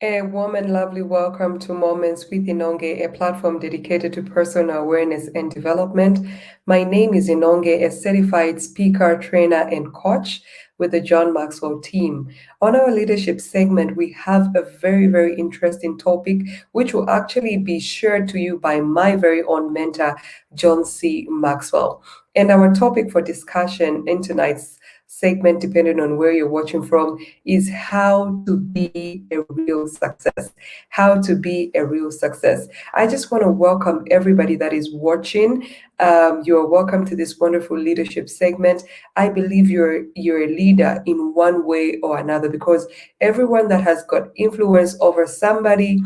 A warm and lovely welcome to Moments with Inonge, a platform dedicated to personal awareness and development. My name is Inonge, a certified speaker, trainer, and coach with the John Maxwell team. On our leadership segment, we have a very, very interesting topic, which will actually be shared to you by my very own mentor, John C. Maxwell. And our topic for discussion in tonight's segment, depending on where you're watching from, is how to be a real success. How to be a real success. I just want to welcome everybody that is watching. You're welcome to this wonderful leadership segment. I believe you're a leader in one way or another, because everyone that has got influence over somebody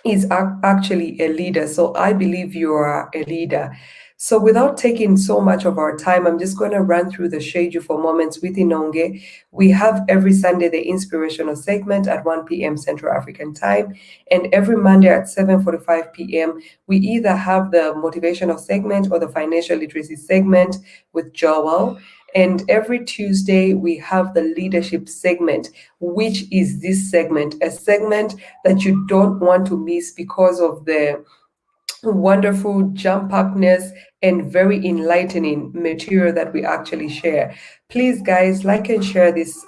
is actually a leader. So I believe you are a leader. So without taking so much of our time, I'm just going to run through the schedule for Moments with Inonge. We have every Sunday the inspirational segment at 1 p.m. Central African time. And every Monday at 7:45 p.m., we either have the motivational segment or the financial literacy segment with Joel. And every Tuesday, we have the leadership segment, which is this segment, a segment that you don't want to miss because of the wonderful jump upness and very enlightening material that we actually share. Please, guys, like and share this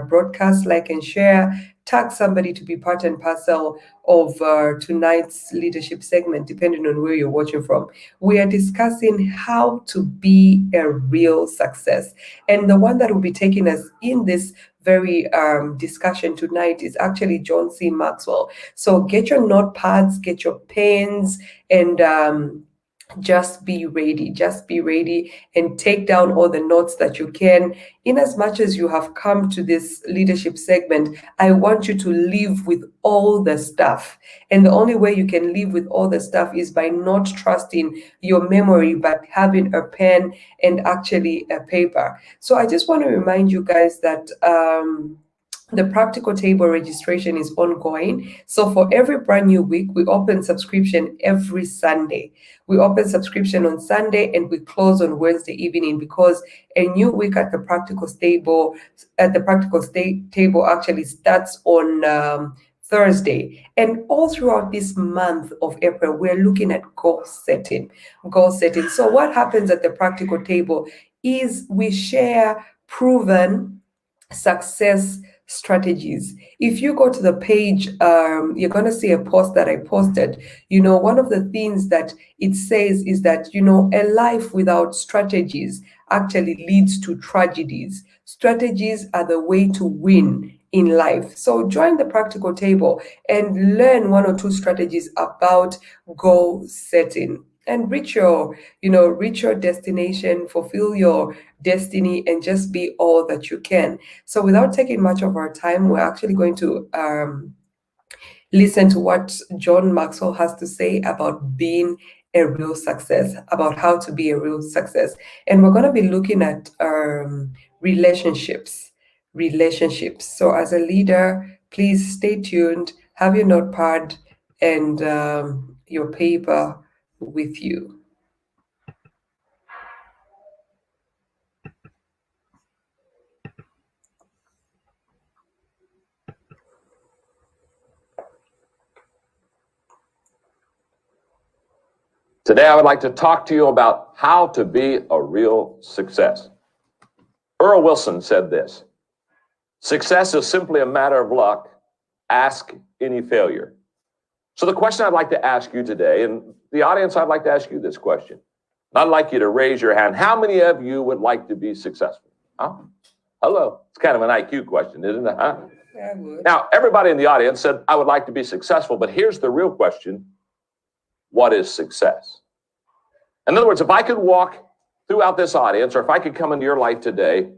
broadcast, like and share, tag somebody to be part and parcel of tonight's leadership segment, depending on where you're watching from. We are discussing how to be a real success. And the one that will be taking us in this very discussion tonight is actually John C. Maxwell. So get your notepads, get your pens, and just be ready and take down all the notes that you can. In as much as you have come to this leadership segment, I want you to leave with all the stuff. And the only way you can leave with all the stuff is by not trusting your memory, but having a pen and actually a paper. So I just want to remind you guys that the practical table registration is ongoing. So for every brand new week, we open subscription every Sunday. We open subscription on Sunday and we close on Wednesday evening, because a new week at the practical table actually starts on Thursday. And all throughout this month of April, we're looking at goal setting. So what happens at the practical table is we share proven success strategies. If you go to the page, you're going to see a post that I posted. One of the things that it says is that, a life without strategies actually leads to tragedies. Strategies are the way to win in life. So join the practical table and learn one or two strategies about goal setting and reach your destination, fulfill your destiny, and just be all that you can. So without taking much of our time, we're actually going to listen to what John Maxwell has to say about being a real success, about how to be a real success. And we're going to be looking at relationships. So as a leader, please stay tuned, have your notepad and your paper with you. Today, I would like to talk to you about how to be a real success. Earl Wilson said this: success is simply a matter of luck. Ask any failure. So the question I'd like to ask you today, and the audience, I'd like to ask you this question. I'd like you to raise your hand. How many of you would like to be successful? Huh? Hello. It's kind of an IQ question, isn't it? Huh? Yeah, I would. Now, everybody in the audience said, I would like to be successful, but here's the real question. What is success? In other words, if I could walk throughout this audience, or if I could come into your life today,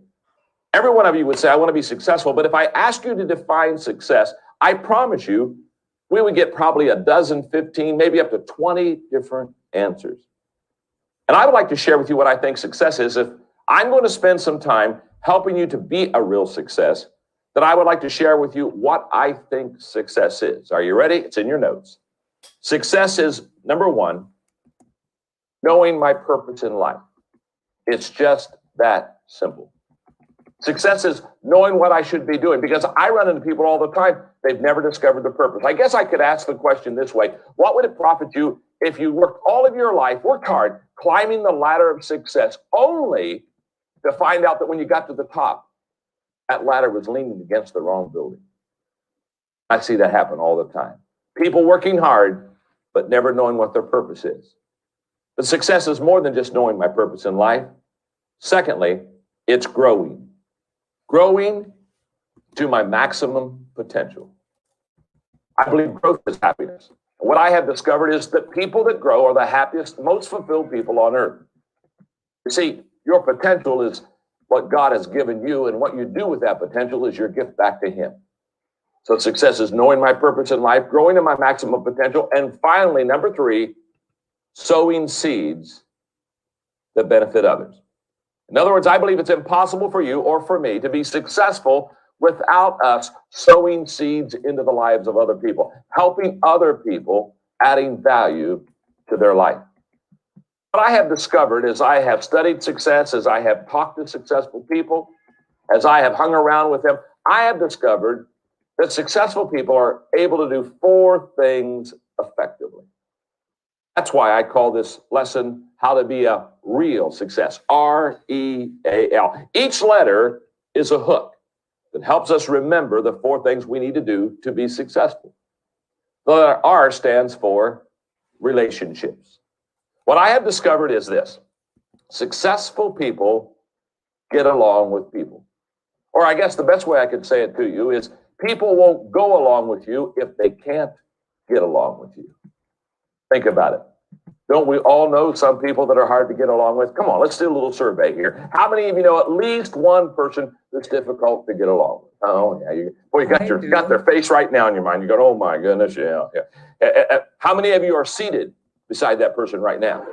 every one of you would say, I want to be successful. But if I ask you to define success, I promise you, we would get probably a dozen, 15, maybe up to 20 different answers. And I would like to share with you what I think success is. If I'm going to spend some time helping you to be a real success, then I would like to share with you what I think success is. Are you ready? It's in your notes. Success is, number one, knowing my purpose in life. It's just that simple. Success is knowing what I should be doing, because I run into people all the time. They've never discovered the purpose. I guess I could ask the question this way. What would it profit you if you worked all of your life, worked hard, climbing the ladder of success, only to find out that when you got to the top, that ladder was leaning against the wrong building? I see that happen all the time. People working hard, but never knowing what their purpose is. But success is more than just knowing my purpose in life. Secondly, it's growing. Growing to my maximum potential. I believe growth is happiness. And what I have discovered is that people that grow are the happiest, most fulfilled people on earth. You see, your potential is what God has given you, and what you do with that potential is your gift back to Him. So success is knowing my purpose in life, growing to my maximum potential, and finally, number 3, sowing seeds that benefit others. In other words, I believe it's impossible for you or for me to be successful without us sowing seeds into the lives of other people, helping other people, adding value to their life. What I have discovered as I have studied success, as I have talked to successful people, as I have hung around with them, I have discovered that successful people are able to do 4 things effectively. That's why I call this lesson How to Be a Real Success, R-E-A-L. Each letter is a hook that helps us remember the 4 things we need to do to be successful. The letter R stands for relationships. What I have discovered is this: successful people get along with people. Or I guess the best way I could say it to you is people won't go along with you if they can't get along with you. Think about it. Don't we all know some people that are hard to get along with? Come on, let's do a little survey here. How many of you know at least one person that's difficult to get along with? Oh, yeah. You got their face right now in your mind. You go, oh, my goodness, yeah. How many of you are seated beside that person right now?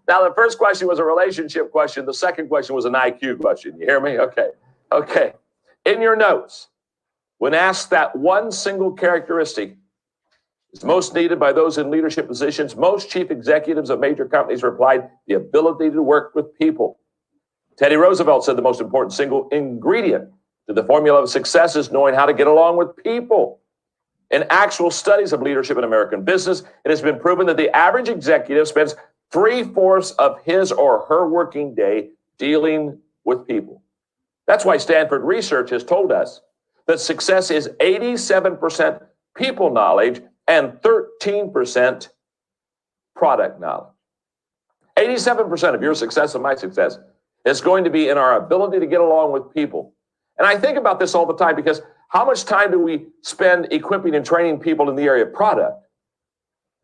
Now, the first question was a relationship question. The second question was an IQ question. You hear me? Okay. In your notes, when asked that one single characteristic is most needed by those in leadership positions, most chief executives of major companies replied, the ability to work with people. Teddy Roosevelt said the most important single ingredient to the formula of success is knowing how to get along with people. In actual studies of leadership in American business, it has been proven that the average executive spends 3/4 of his or her working day dealing with people. That's why Stanford research has told us that success is 87% people knowledge and 13% product knowledge. 87% of your success and my success is going to be in our ability to get along with people. And I think about this all the time, because how much time do we spend equipping and training people in the area of product?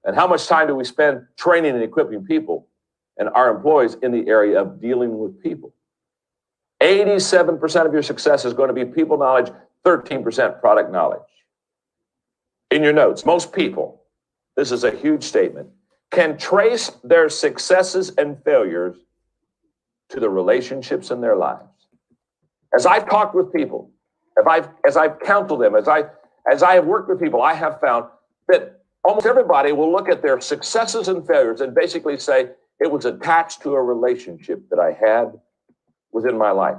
And how much time do we spend training and equipping people and our employees in the area of dealing with people? 87% of your success is going to be people knowledge, 13% product knowledge. In your notes, most people, this is a huge statement, can trace their successes and failures to the relationships in their lives. As I've talked with people, as I've counseled them, as I have worked with people, I have found that almost everybody will look at their successes and failures and basically say it was attached to a relationship that I had within my life.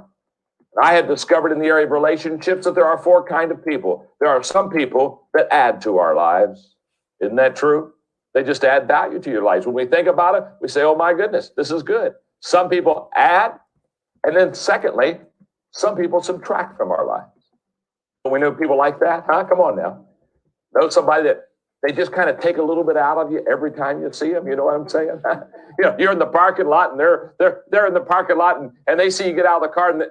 I have discovered in the area of relationships that there are 4 kinds of people. There are some people that add to our lives. Isn't that true? They just add value to your lives. When we think about it, we say, oh my goodness, this is good. Some people add, and then secondly, some people subtract from our lives. We know people like that, huh? Come on now. Know somebody that they just kind of take a little bit out of you every time you see them. You know what I'm saying? You're in the parking lot, and they're in the parking lot, and they see you get out of the car, and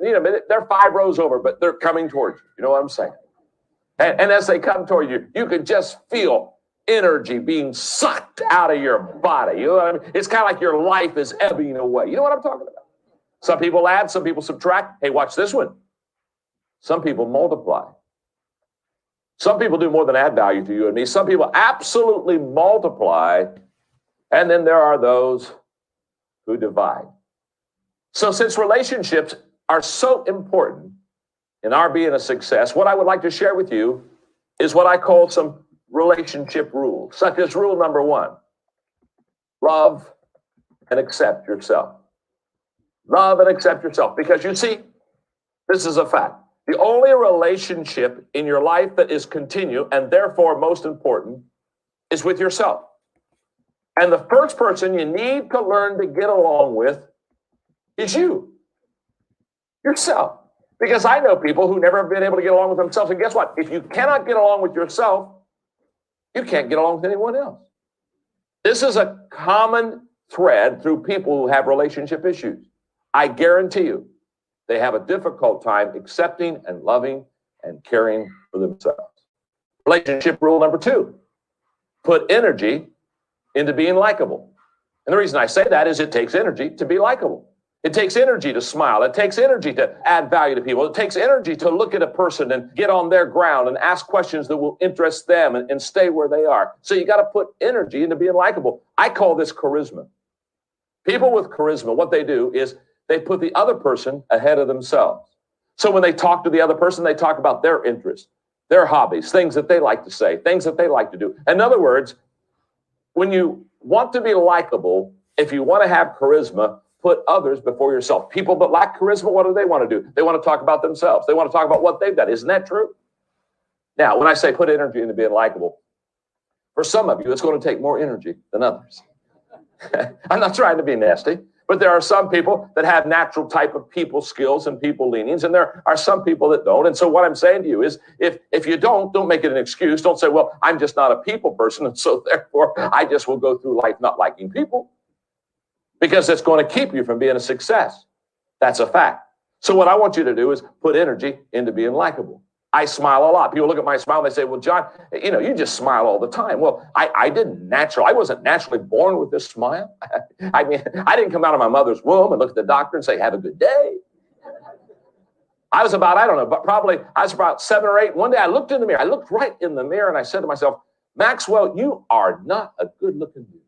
they're 5 rows over, but they're coming towards you. You know what I'm saying? And as they come toward you, you can just feel energy being sucked out of your body. You know what I mean? It's kind of like your life is ebbing away. You know what I'm talking about? Some people add, some people subtract. Hey, watch this one. Some people multiply. Some people do more than add value to you and me. Some people absolutely multiply. And then there are those who divide. So since relationships are so important in our being a success, what I would like to share with you is what I call some relationship rules, such as rule number 1, love and accept yourself. Love and accept yourself. Because you see, this is a fact. The only relationship in your life that is continued and therefore most important is with yourself. And the first person you need to learn to get along with is you, yourself. Because I know people who never have been able to get along with themselves. And guess what? If you cannot get along with yourself, you can't get along with anyone else. This is a common thread through people who have relationship issues. I guarantee you, they have a difficult time accepting and loving and caring for themselves. Relationship rule number 2, put energy into being likable. And the reason I say that is it takes energy to be likable. It takes energy to smile. It takes energy to add value to people. It takes energy to look at a person and get on their ground and ask questions that will interest them and stay where they are. So you got to put energy into being likable. I call this charisma. People with charisma, what they do is they put the other person ahead of themselves. So when they talk to the other person, they talk about their interests, their hobbies, things that they like to say, things that they like to do. In other words, when you want to be likable, if you want to have charisma, put others before yourself. People that lack charisma, what do? They want to talk about themselves. They want to talk about what they've done. Isn't that true? Now, when I say put energy into being likable, for some of you, it's going to take more energy than others. I'm not trying to be nasty, but there are some people that have natural type of people skills and people leanings, and there are some people that don't. And so what I'm saying to you is, if you don't make it an excuse. Don't say, well, I'm just not a people person, and so therefore I just will go through life not liking people. Because it's going to keep you from being a success. That's a fact. So what I want you to do is put energy into being likable. I smile a lot. People look at my smile and they say, well, John, you just smile all the time. Well, I wasn't naturally born with this smile. I mean, I didn't come out of my mother's womb and look at the doctor and say, have a good day. I was about 7 or 8. One day I looked in the mirror. I looked right in the mirror and I said to myself, Maxwell, you are not a good looking dude.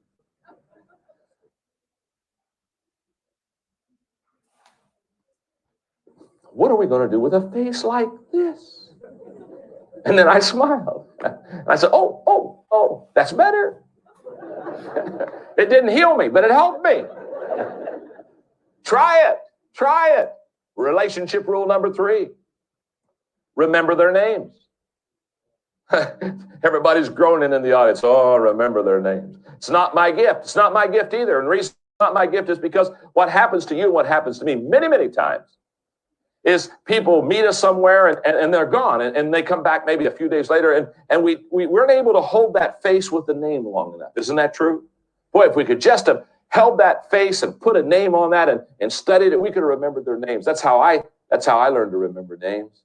What are we going to do with a face like this? And then I smiled. I said, oh, that's better. It didn't heal me, but it helped me. Try it. Relationship rule number 3. Remember their names. Everybody's groaning in the audience. Oh, remember their names. It's not my gift. It's not my gift either. And the reason it's not my gift is because what happens to you and what happens to me many, many times is people meet us somewhere and they're gone and they come back maybe a few days later and we weren't able to hold that face with the name long enough. Isn't that true? Boy, if we could just have held that face and put a name on that and studied it, we could have remembered their names. That's how I learned to remember names.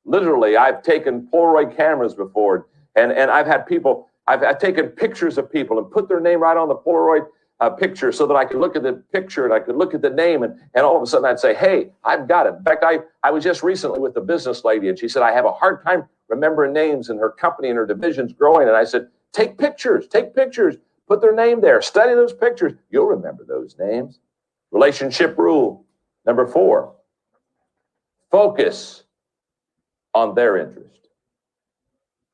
Literally, I've taken Polaroid cameras before and I've had people, I've taken pictures of people and put their name right on the Polaroid picture so that I could look at the picture and I could look at the name and all of a sudden I'd say, hey, I've got it. In fact, I was just recently with a business lady and she said, I have a hard time remembering names and her company and her division's growing. And I said, take pictures, put their name there, study those pictures. You'll remember those names. Relationship rule number 4, focus on their interest.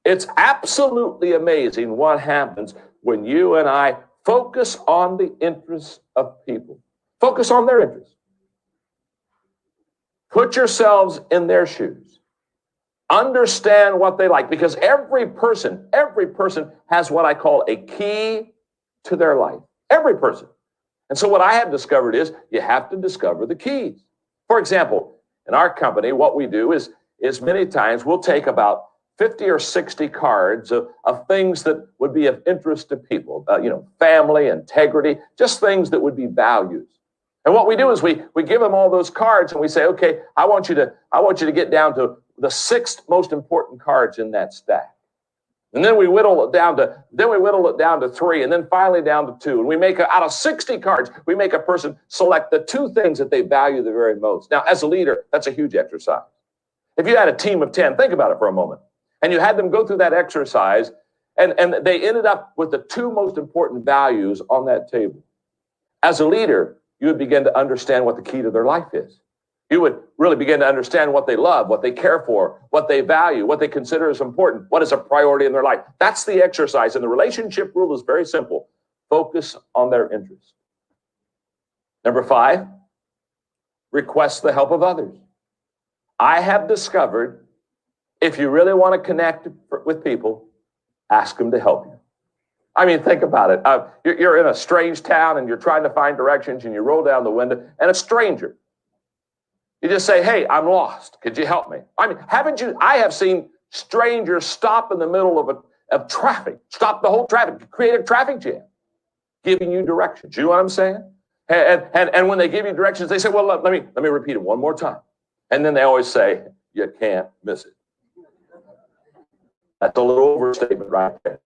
It's absolutely amazing what happens when you and I focus on the interests of people. Focus on their interests. Put yourselves in their shoes. Understand what they like, because every person has what I call a key to their life. Every person. And so what I have discovered is you have to discover the keys. For example, in our company, what we do is many times we'll take about 50 or 60 cards of things that would be of interest to people, family, integrity, just things that would be values. And what we do is we give them all those cards and we say, okay, I want you to get down to the 6th most important cards in that stack. And then we whittle it down to 3, and then finally down to 2. And we make out of 60 cards, we make a person select the 2 things that they value the very most. Now, as a leader, that's a huge exercise. If you had a team of 10, think about it for a moment. And you had them go through that exercise, and they ended up with the 2 most important values on that table. As a leader, you would begin to understand what the key to their life is. You would really begin to understand what they love, what they care for, what they value, what they consider as important, what is a priority in their life. That's the exercise. And the relationship rule is very simple. Focus on their interests. Number 5, request the help of others. I have discovered if you really want to connect with people, ask them to help you. I mean, think about it. You're in a strange town and you're trying to find directions and you roll down the window and a stranger. You just say, hey, I'm lost. Could you help me? I mean, I have seen strangers stop in the middle of traffic, stop the whole traffic, create a traffic jam, giving you directions. You know what I'm saying? And when they give you directions, they say, well, let me repeat it one more time. And then they always say, you can't miss it. That's a little overstatement right there.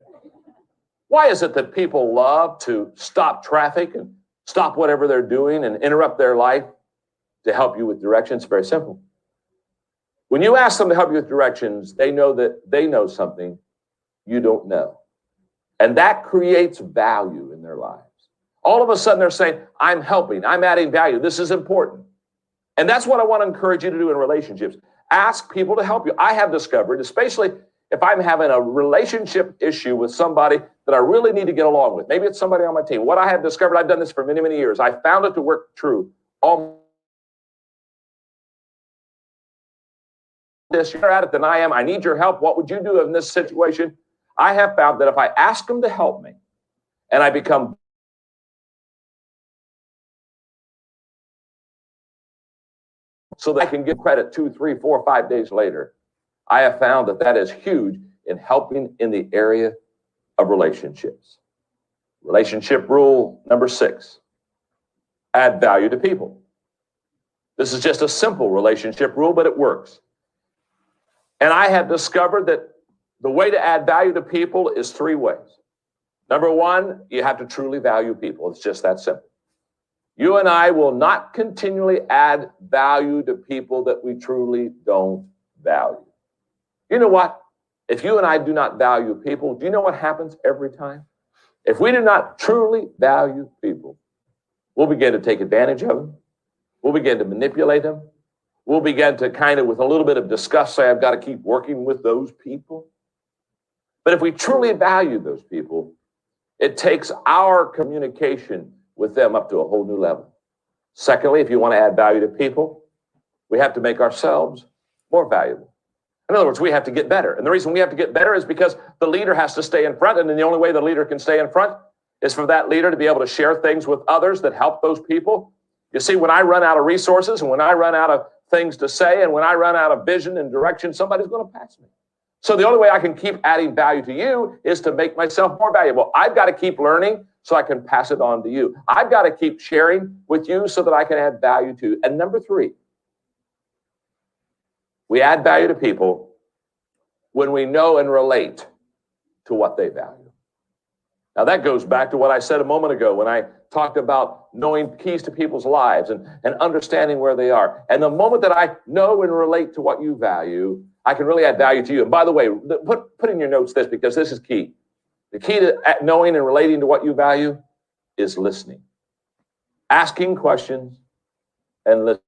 Why is it that people love to stop traffic and stop whatever they're doing and interrupt their life to help you with directions? Very simple. When you ask them to help you with directions, they know that they know something you don't know. And that creates value in their lives. All of a sudden they're saying, I'm helping, I'm adding value, this is important. And that's what I want to encourage you to do in relationships. Ask people to help you. I have discovered, especially if I'm having a relationship issue with somebody that I really need to get along with, maybe it's somebody on my team. What I have discovered, I've done this for many, many years. I found it to work true. This, you're at it than I am. I need your help. What would you do in this situation? I have found that if I ask them to help me and I become so that I can give credit 2, 3, 4, 5 days later, I have found that that is huge in helping in the area of relationships. Relationship rule number 6, add value to people. This is just a simple relationship rule, but it works. And I have discovered that the way to add value to people is 3 ways. Number 1, you have to truly value people. It's just that simple. You and I will not continually add value to people that we truly don't value. You know what? If you and I do not value people, do you know what happens every time? If we do not truly value people, we'll begin to take advantage of them. We'll begin to manipulate them. We'll begin to kind of, with a little bit of disgust, say, I've got to keep working with those people. But if we truly value those people, it takes our communication with them up to a whole new level. Secondly, if you want to add value to people, we have to make ourselves more valuable. In other words, we have to get better. And the reason we have to get better is because the leader has to stay in front. And then the only way the leader can stay in front is for that leader to be able to share things with others that help those people. You see, when I run out of resources and when I run out of things to say and when I run out of vision and direction, somebody's going to pass me. So the only way I can keep adding value to you is to make myself more valuable. I've got to keep learning so I can pass it on to you. I've got to keep sharing with you so that I can add value to you. And number 3, we add value to people when we know and relate to what they value. Now that goes back to what I said a moment ago when I talked about knowing keys to people's lives and understanding where they are. And the moment that I know and relate to what you value, I can really add value to you. And by the way, put in your notes this, because this is key. The key to knowing and relating to what you value is listening. Asking questions and listening.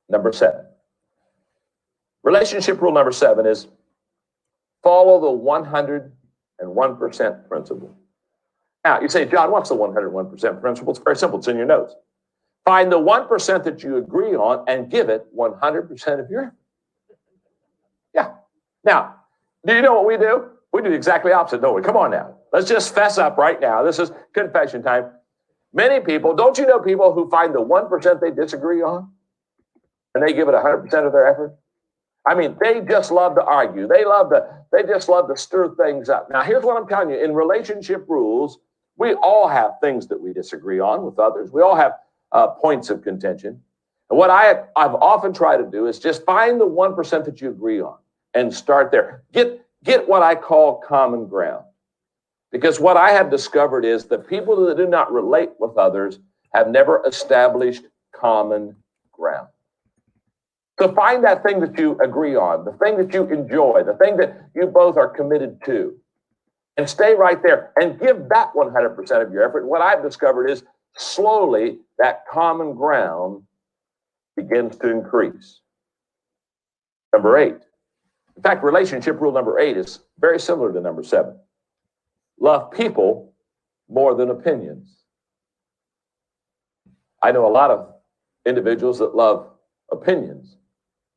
Number 7. Relationship rule number 7 is follow the 101% principle. Now, you say, John, what's the 101% principle? It's very simple. It's in your notes. Find the 1% that you agree on and give it 100% of your effort. Yeah. Now, do you know what we do? We do the exactly opposite, don't we? Come on now. Let's just fess up right now. This is confession time. Many people, don't you know people who find the 1% they disagree on and they give it 100% of their effort? I mean, they just love to argue. They just love to stir things up. Now, here's what I'm telling you. In relationship rules, we all have things that we disagree on with others. We all have points of contention. And what I've often tried to do is just find the 1% that you agree on and start there. Get what I call common ground. Because what I have discovered is that people that do not relate with others have never established common ground. So find that thing that you agree on, the thing that you enjoy, the thing that you both are committed to, and stay right there and give that 100% of your effort. And what I've discovered is slowly that common ground begins to increase. Number 8, In fact, relationship rule number 8 is very similar to number 7. Love people more than opinions. I know a lot of individuals that love opinions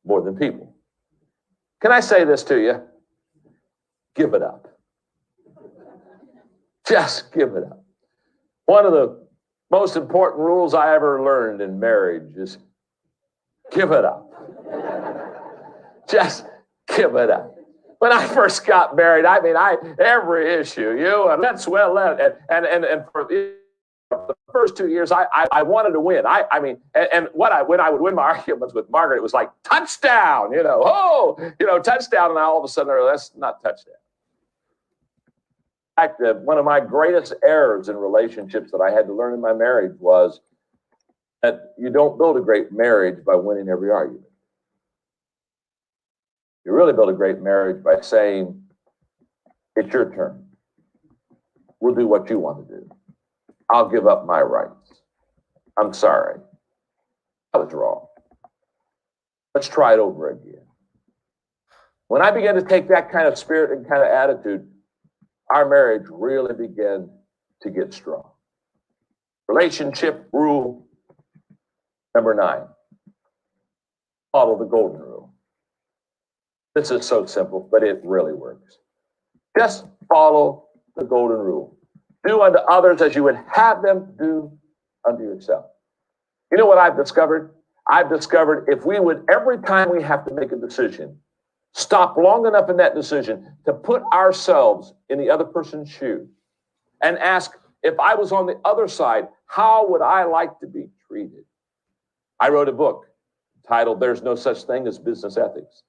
more than people. Can I say this to you? Give it up. Just give it up. One of the most important rules I ever learned in marriage is give it up. Just give it up. When I first got married, every issue, and for the first 2 years, I wanted to win. When I would win my arguments with Margaret, it was like touchdown, touchdown, and all of a sudden, that's not touchdown. In fact, one of my greatest errors in relationships that I had to learn in my marriage was that you don't build a great marriage by winning every argument. You really build a great marriage by saying, it's your turn. We'll do what you want to do. I'll give up my rights. I'm sorry. I was wrong. Let's try it over again. When I began to take that kind of spirit and kind of attitude, our marriage really began to get strong. Relationship rule number 9. Follow the golden rule. This is so simple, but it really works. Just follow the golden rule. Do unto others as you would have them do unto yourself. You know what I've discovered? I've discovered if we would, every time we have to make a decision, stop long enough in that decision to put ourselves in the other person's shoes and ask, if I was on the other side, how would I like to be treated? I wrote a book titled There's No Such Thing as Business Ethics.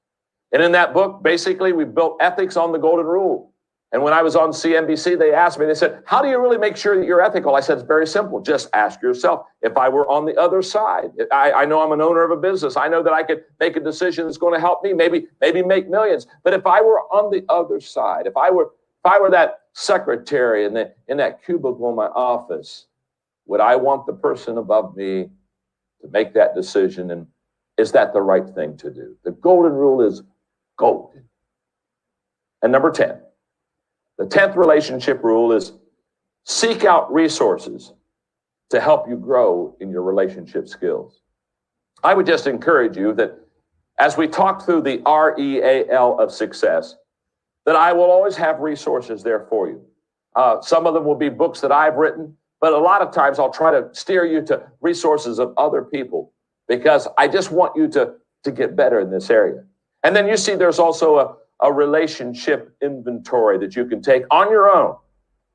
And in that book, basically, we built ethics on the golden rule. And when I was on CNBC, they asked me, they said, how do you really make sure that you're ethical? I said, it's very simple. Just ask yourself, if I were on the other side, I know I'm an owner of a business. I know that I could make a decision that's going to help me, maybe make millions. But if I were on the other side, if I were that secretary in that cubicle in my office, would I want the person above me to make that decision? And is that the right thing to do? The golden rule is golden. And number 10. The 10th relationship rule is seek out resources to help you grow in your relationship skills. I would just encourage you that as we talk through the REAL of success, that I will always have resources there for you. Some of them will be books that I've written, but a lot of times I'll try to steer you to resources of other people because I just want you to get better in this area. And then you see there's also a relationship inventory that you can take on your own.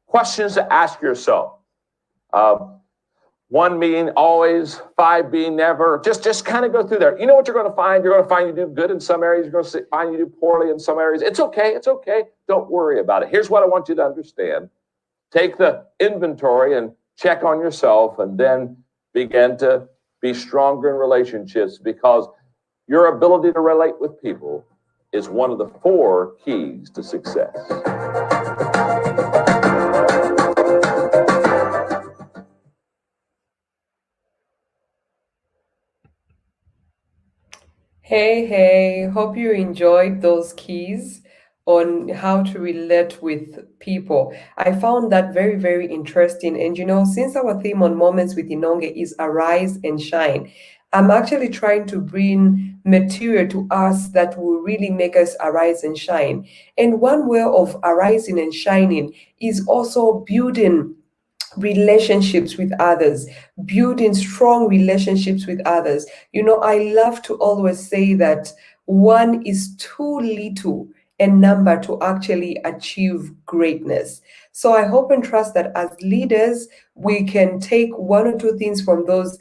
Questions to ask yourself. 1 being always, 5 being never. Just kind of go through there. You know what you're going to find? You're going to find you do good in some areas. You're going to find you do poorly in some areas. It's okay. It's okay. Don't worry about it. Here's what I want you to understand. Take the inventory and check on yourself and then begin to be stronger in relationships because your ability to relate with people is one of the 4 keys to success. Hey, hope you enjoyed those keys on how to relate with people. I found that very, very interesting. And since our theme on Moments with Inonge is Arise and Shine, I'm actually trying to bring material to us that will really make us arise and shine. And one way of arising and shining is also building relationships with others, building strong relationships with others. I love to always say that 1 is too little a number to actually achieve greatness. So I hope and trust that as leaders, we can take 1 or 2 things from those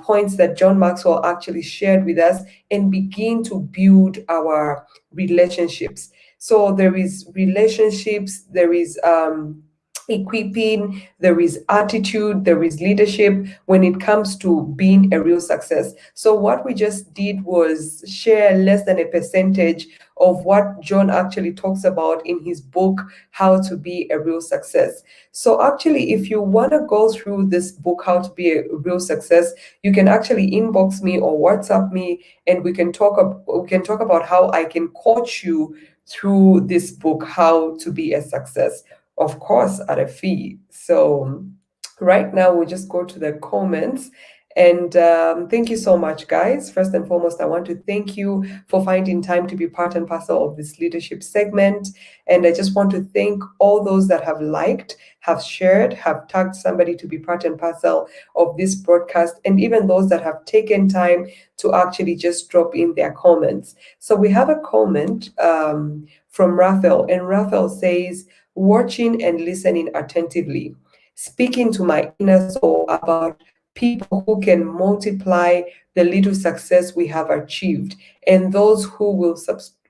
points that John Maxwell actually shared with us and begin to build our relationships. So there is relationships, there is equipping, there is attitude, there is leadership when it comes to being a real success. So what we just did was share less than a percentage of what John actually talks about in his book, How to Be a Real Success. So actually, if you want to go through this book, How to Be a Real Success, you can actually inbox me or WhatsApp me, and we can talk about how I can coach you through this book, How to Be a Success, of course, at a fee. So right now, we'll just go to the comments. And thank you so much, guys. First and foremost, I want to thank you for finding time to be part and parcel of this leadership segment. And I just want to thank all those that have liked, have shared, have tagged somebody to be part and parcel of this broadcast, and even those that have taken time to actually just drop in their comments. So we have a comment from Raphael, and Raphael says, watching and listening attentively, speaking to my inner soul about people who can multiply the little success we have achieved and those who will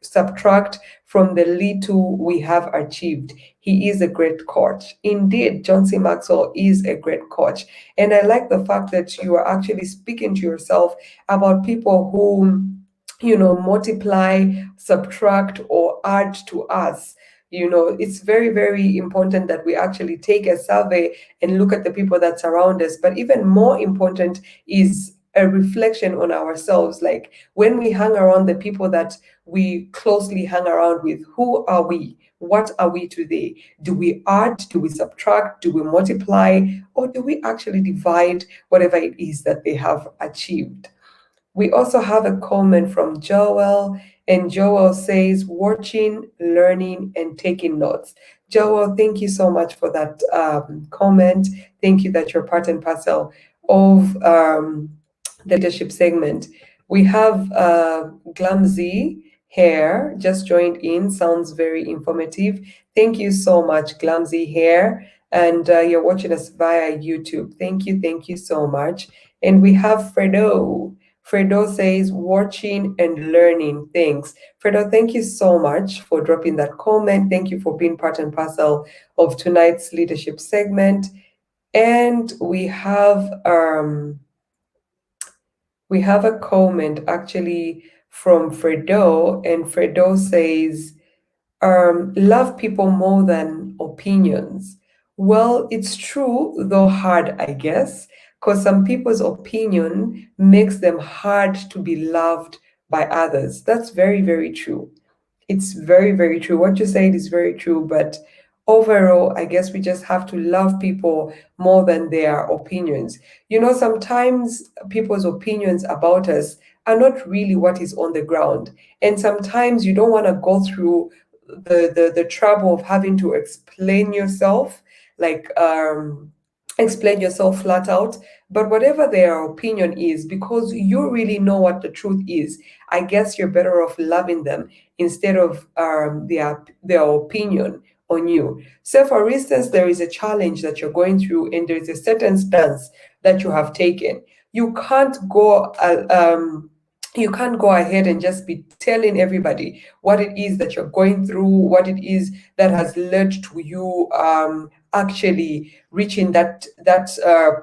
subtract from the little we have achieved. He is a great coach. Indeed, John C. Maxwell is a great coach. And I like the fact that you are actually speaking to yourself about people who, multiply, subtract, or add to us. It's very, very important that we actually take a survey and look at the people that surround us. But even more important is a reflection on ourselves. Like when we hang around the people that we closely hang around with, who are we? What are we today? Do we add? Do we subtract? Do we multiply? Or do we actually divide whatever it is that they have achieved? We also have a comment from Joel, and Joel says, watching, learning, and taking notes. Joel, thank you so much for that comment. Thank you that you're part and parcel of the leadership segment. We have Glamzy here, just joined in, sounds very informative. Thank you so much, Glamzy here. And you're watching us via YouTube. Thank you so much. And we have Fredo. Fredo says, watching and learning. Thanks. Fredo, thank you so much for dropping that comment. Thank you for being part and parcel of tonight's leadership segment. And we have a comment actually from Fredo, and Fredo says, love people more than opinions. Well, it's true, though hard, I guess, because some people's opinion makes them hard to be loved by others. That's very, very true. It's very, very true. What you said is very true, but overall, I guess we just have to love people more than their opinions. Sometimes people's opinions about us are not really what is on the ground. And sometimes you don't want to go through the trouble of having to explain yourself, like explain yourself flat out. But whatever their opinion is, because you really know what the truth is, I guess you're better off loving them instead of their opinion on you. So, for instance, there is a challenge that you're going through, and there is a certain stance that you have taken. You can't go. You can't go ahead and just be telling everybody what it is that you're going through, what it is that has led to you actually reaching that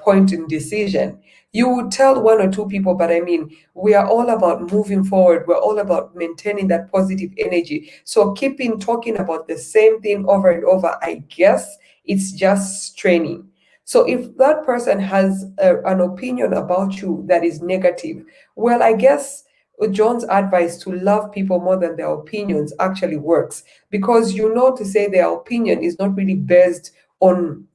point in decision. You would tell one or two people, but I mean, we are all about moving forward. We're all about maintaining that positive energy. So keeping talking about the same thing over and over, I guess it's just straining. So if that person has an opinion about you that is negative, well, I guess John's advice to love people more than their opinions actually works, because to say their opinion is not really based on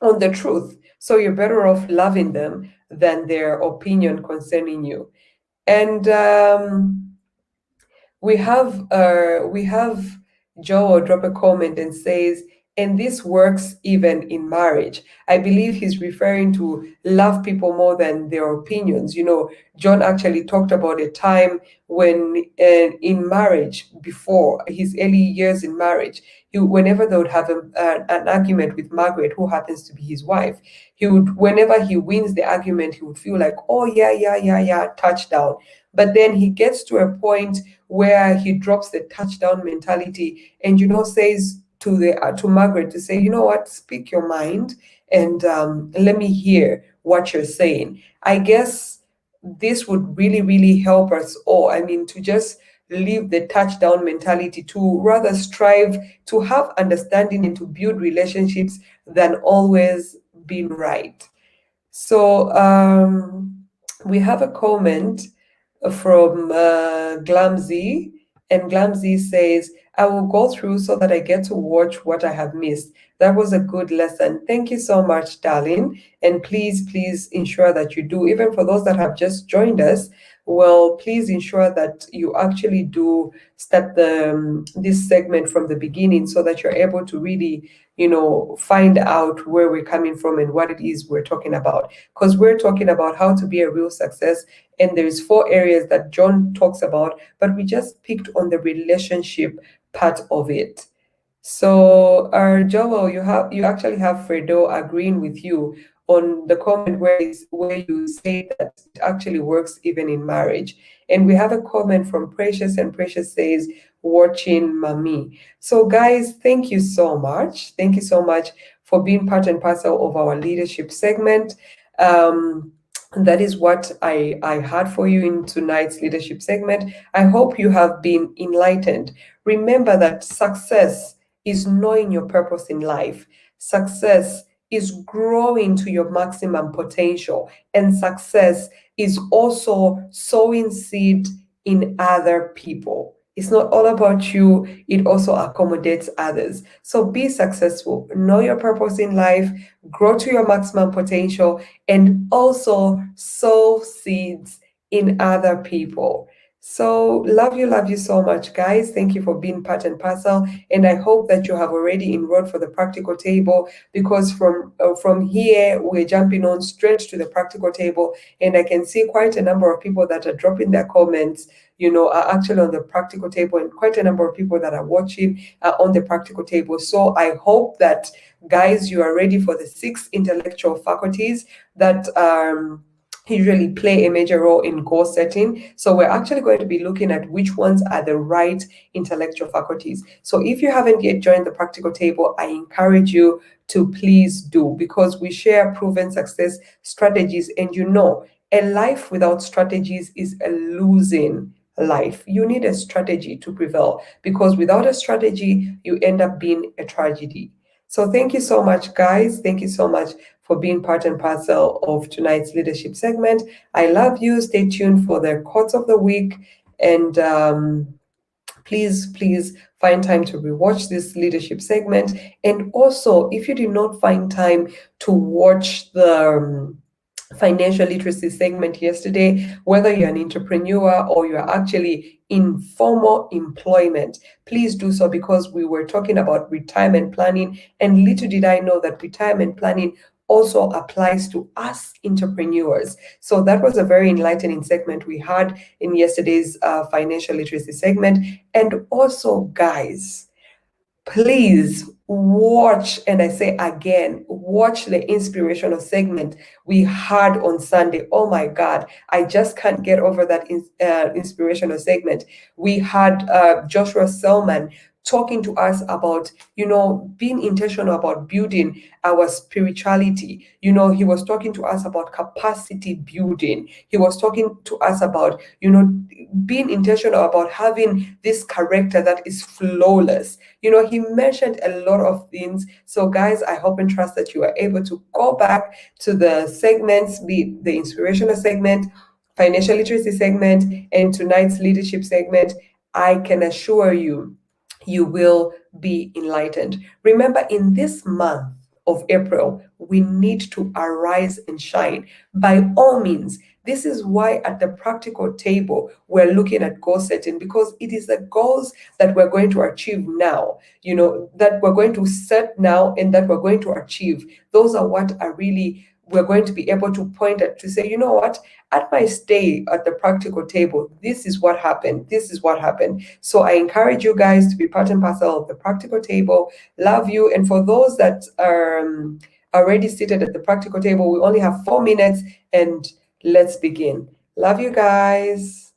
the truth. So you're better off loving them than their opinion concerning you. And we have Joe drop a comment and says, and this works even in marriage. I believe he's referring to love people more than their opinions. John actually talked about a time when in marriage, before his early years in marriage, whenever they would have an argument with Margaret, who happens to be his wife, whenever he wins the argument, he would feel like, oh yeah, touchdown. But then he gets to a point where he drops the touchdown mentality and says, to Margaret to say, you know what, speak your mind, and let me hear what you're saying. I guess this would really, really help us all. I mean, to just leave the touchdown mentality, to rather strive to have understanding and to build relationships than always being right. So we have a comment from Glamzy, and Glamzy says, I will go through so that I get to watch what I have missed. That was a good lesson. Thank you so much, darling. And please, please ensure that you do. Even for those that have just joined us, well, please ensure that you actually do start this segment from the beginning so that you're able to really, find out where we're coming from and what it is we're talking about. Because we're talking about how to be a real success, and there's 4 areas that John talks about, but we just picked on the relationship part of it. So, Joel, you actually have Fredo agreeing with you on the comment where you say that it actually works even in marriage. And we have a comment from Precious, and Precious says, watching mommy. So, guys, thank you so much. Thank you so much for being part and parcel of our leadership segment. That is what I had for you in tonight's leadership segment. I hope you have been enlightened. Remember that success is knowing your purpose in life. Success is growing to your maximum potential. And success is also sowing seed in other people. It's not all about you, it also accommodates others. So be successful, know your purpose in life, grow to your maximum potential, and also sow seeds in other people. So love you so much, guys. Thank you for being part and parcel. And I hope that you have already enrolled for the practical table, because from here we're jumping on straight to the practical table. And I can see quite a number of people that are dropping their comments, are actually on the practical table, and quite a number of people that are watching are on the practical table. So I hope that, guys, you are ready for the 6 intellectual faculties that usually play a major role in goal setting. So we're actually going to be looking at which ones are the right intellectual faculties. So if you haven't yet joined the practical table, I encourage you to please do, because we share proven success strategies. And a life without strategies is a losing life. You need a strategy to prevail, because without a strategy, you end up being a tragedy. So thank you so much, guys. Thank you so much for being part and parcel of tonight's leadership segment. I love you. Stay tuned for the quotes of the week. And please find time to rewatch this leadership segment. And also, if you did not find time to watch the financial literacy segment yesterday, whether you're an entrepreneur or you're actually in formal employment, please do so, because we were talking about retirement planning. And little did I know that retirement planning also applies to us entrepreneurs. So that was a very enlightening segment we had in yesterday's financial literacy segment. And also, guys, please watch, and I say again, watch the inspirational segment we had on Sunday. Oh my God, I just can't get over that inspirational segment. We had Joshua Selman talking to us about, being intentional about building our spirituality. He was talking to us about capacity building. He was talking to us about, being intentional about having this character that is flawless. He mentioned a lot of things. So guys, I hope and trust that you are able to go back to the segments, be the inspirational segment, financial literacy segment, and tonight's leadership segment. I can assure you, you will be enlightened. Remember, in this month of April, we need to arise and shine. By all means, this is why at the practical table, we're looking at goal setting, because it is the goals that we're going to achieve now, that we're going to set now and that we're going to achieve. Those are what are really, we're going to be able to point at, to say, you know what, at my stay at the practical table, this is what happened. This is what happened. So I encourage you guys to be part and parcel of the practical table. Love you. And for those that are already seated at the practical table, we only have 4 minutes, and let's begin. Love you guys.